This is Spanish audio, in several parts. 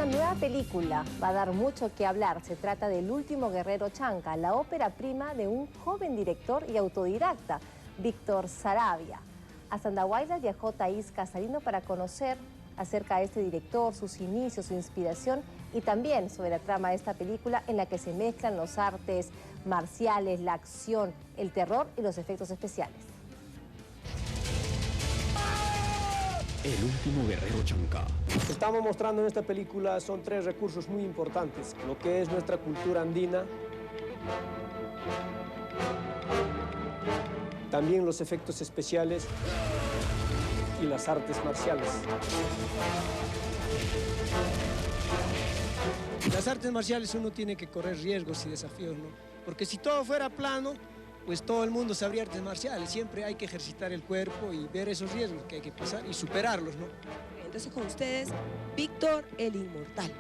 una nueva película. Va a dar mucho que hablar. Se trata del último guerrero Chanca, la ópera prima de un joven director y autodidacta, Víctor Saravia. Hasta Andahuaylas viajó Thaís Casarino para conocer acerca de este director, sus inicios, su inspiración y también sobre la trama de esta película en la que se mezclan los artes marciales, la acción, el terror y los efectos especiales. El último guerrero Chanca. Lo que estamos mostrando en esta película son tres recursos muy importantes. Lo que es nuestra cultura andina, también los efectos especiales y las artes marciales. En las artes marciales uno tiene que correr riesgos y desafíos, ¿no? Porque si todo fuera plano, pues todo el mundo sabría artes marciales. Siempre hay que ejercitar el cuerpo y ver esos riesgos que hay que pasar y superarlos, ¿no? Entonces con ustedes, Víctor el Inmortal.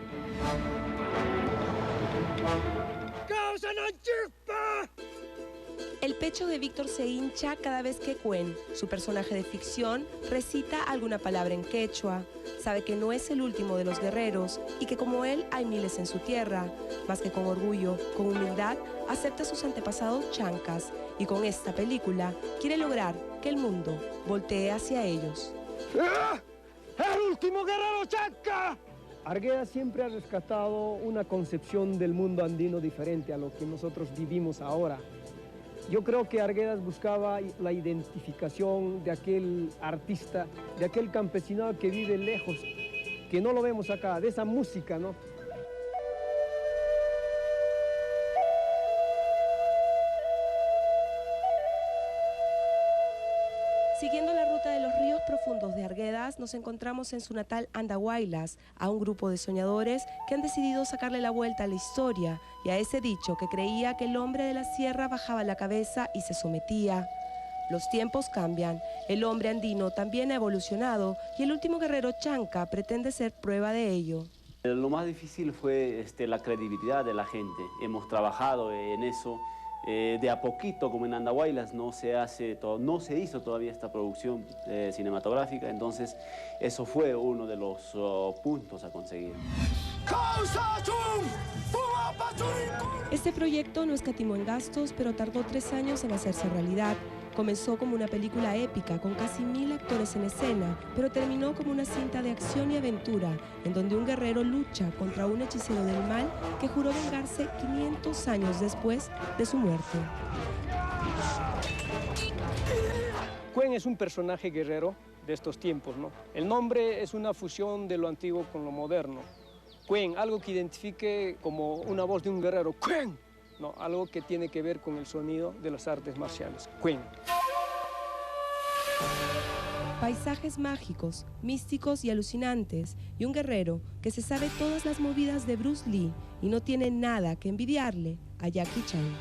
¡Causa no chispa! El pecho de Víctor se hincha cada vez que Cuen, su personaje de ficción, recita alguna palabra en quechua. Sabe que no es el último de los guerreros y que como él hay miles en su tierra. Más que con orgullo, con humildad, acepta sus antepasados chancas y con esta película quiere lograr que el mundo voltee hacia ellos. ¡Ah! ¡El último guerrero Chanca! Arguedas siempre ha rescatado una concepción del mundo andino diferente a lo que nosotros vivimos ahora. Yo creo que Arguedas buscaba la identificación de aquel artista, de aquel campesinado que vive lejos, que no lo vemos acá, de esa música, ¿no? Siguiendo la ruta de los ríos profundos de Arguedas, nos encontramos en su natal Andahuaylas, a un grupo de soñadores que han decidido sacarle la vuelta a la historia y a ese dicho que creía que el hombre de la sierra bajaba la cabeza y se sometía. Los tiempos cambian, el hombre andino también ha evolucionado y el último guerrero Chanca pretende ser prueba de ello. Lo más difícil fue la credibilidad de la gente. Hemos trabajado en eso. De a poquito, como en Andahuaylas, no se hizo todavía esta producción cinematográfica, entonces eso fue uno de los puntos a conseguir. Este proyecto no escatimó en gastos, pero tardó 3 años en hacerse realidad. Comenzó como una película épica con casi 1000 actores en escena, pero terminó como una cinta de acción y aventura, en donde un guerrero lucha contra un hechicero del mal que juró vengarse 500 años después de su muerte. Cuen es un personaje guerrero de estos tiempos, ¿no? El nombre es una fusión de lo antiguo con lo moderno. Cuen, algo que identifique como una voz de un guerrero. ¡Cuen! No, algo que tiene que ver con el sonido de las artes marciales. Cuen. Paisajes mágicos, místicos y alucinantes, y un guerrero que se sabe todas las movidas de Bruce Lee y no tiene nada que envidiarle a Jackie Chan.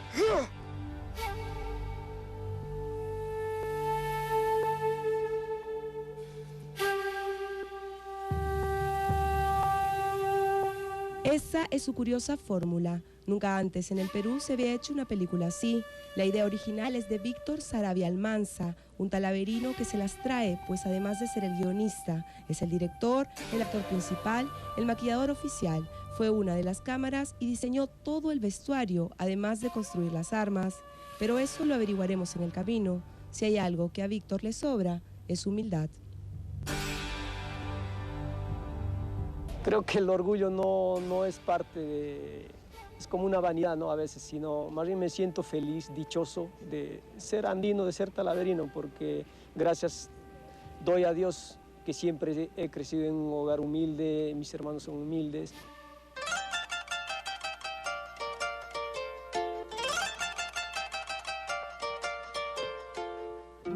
Esa es su curiosa fórmula. Nunca antes en el Perú se había hecho una película así. La idea original es de Víctor Saravia Almanza, un talaverino que se las trae, pues además de ser el guionista, es el director, el actor principal, el maquillador oficial, fue una de las cámaras y diseñó todo el vestuario, además de construir las armas. Pero eso lo averiguaremos en el camino. Si hay algo que a Víctor le sobra, es humildad. Creo que el orgullo no es parte de... Es como una vanidad, ¿no? A veces, sino más bien me siento feliz, dichoso de ser andino, de ser talaverino, porque gracias doy a Dios que siempre he crecido en un hogar humilde, mis hermanos son humildes.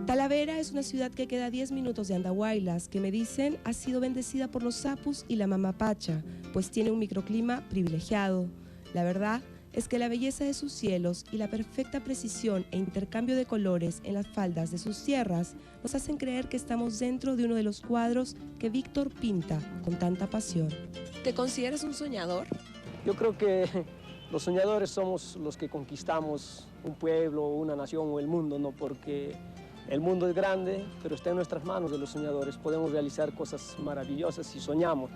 Talavera es una ciudad que queda a 10 minutos de Andahuaylas, que me dicen ha sido bendecida por los apus y la mamapacha, pues tiene un microclima privilegiado. La verdad es que la belleza de sus cielos y la perfecta precisión e intercambio de colores en las faldas de sus tierras nos hacen creer que estamos dentro de uno de los cuadros que Víctor pinta con tanta pasión. ¿Te consideras un soñador? Yo creo que los soñadores somos los que conquistamos un pueblo, una nación o el mundo, ¿no? Porque el mundo es grande, pero está en nuestras manos de los soñadores. Podemos realizar cosas maravillosas si soñamos.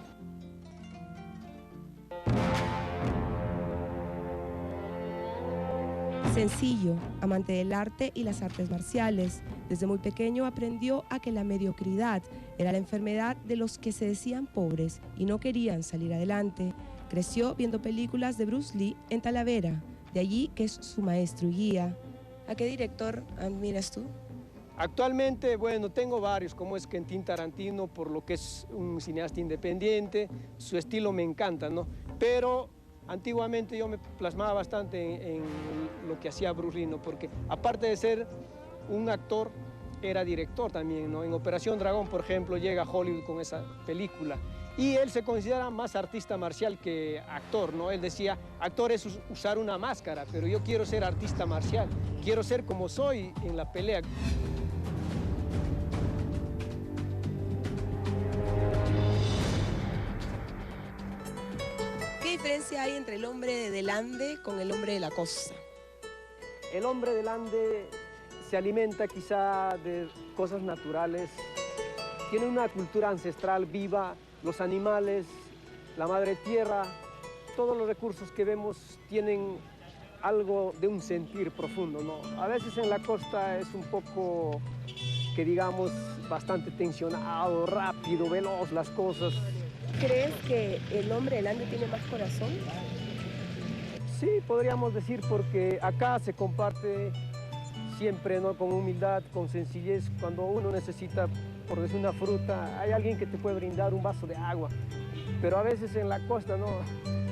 Sencillo, amante del arte y las artes marciales, desde muy pequeño aprendió a que la mediocridad era la enfermedad de los que se decían pobres y no querían salir adelante. Creció viendo películas de Bruce Lee en Talavera, de allí que es su maestro y guía. ¿A qué director admiras tú? Actualmente, bueno, tengo varios, como es Quentin Tarantino, por lo que es un cineasta independiente, su estilo me encanta, ¿no? Pero antiguamente yo me plasmaba bastante en lo que hacía Bruce Lee, ¿no? Porque aparte de ser un actor, era director también, ¿no? En Operación Dragón, por ejemplo, llega a Hollywood con esa película. Y él se considera más artista marcial que actor, ¿no? Él decía, actor es usar una máscara, pero yo quiero ser artista marcial, quiero ser como soy en la pelea. ¿Qué diferencia hay entre el hombre del Ande con el hombre de la costa? El hombre del Ande se alimenta quizá de cosas naturales, tiene una cultura ancestral viva, los animales, la madre tierra, todos los recursos que vemos tienen algo de un sentir profundo, ¿no? A veces en la costa es un poco, que digamos, bastante tensionado, rápido, veloz las cosas. ¿Crees que el hombre del Ande tiene más corazón? Sí, podríamos decir, porque acá se comparte siempre, ¿no? Con humildad, con sencillez. Cuando uno necesita, por decir, una fruta, hay alguien que te puede brindar un vaso de agua. Pero a veces en la costa, no.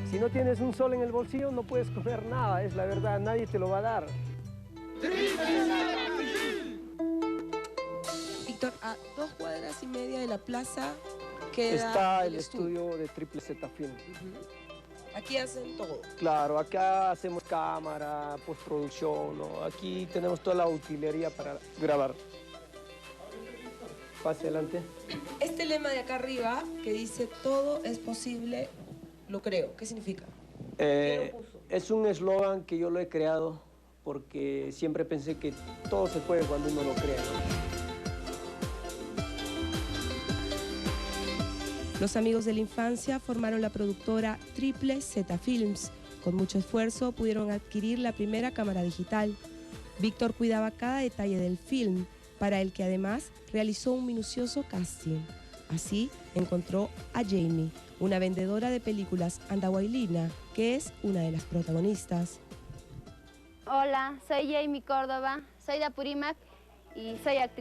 Si no tienes un sol en el bolsillo, no puedes comer nada, es la verdad, nadie te lo va a dar. Víctor, a 2 cuadras y media de la plaza queda Está el estudio de Triple Z Film. Aquí hacen todo. Claro, acá hacemos cámara, postproducción, ¿no? Aquí tenemos toda la utilería para grabar. Pase adelante. Este lema de acá arriba que dice todo es posible, lo creo. ¿Qué significa? Es un eslogan que yo lo he creado porque siempre pensé que todo se puede cuando uno lo crea, ¿no? Los amigos de la infancia formaron la productora Triple Z Films. Con mucho esfuerzo pudieron adquirir la primera cámara digital. Víctor cuidaba cada detalle del film, para el que además realizó un minucioso casting. Así encontró a Jamie, una vendedora de películas andahuaylina, que es una de las protagonistas. Hola, soy Jamie Córdoba, soy de Apurímac y soy actriz.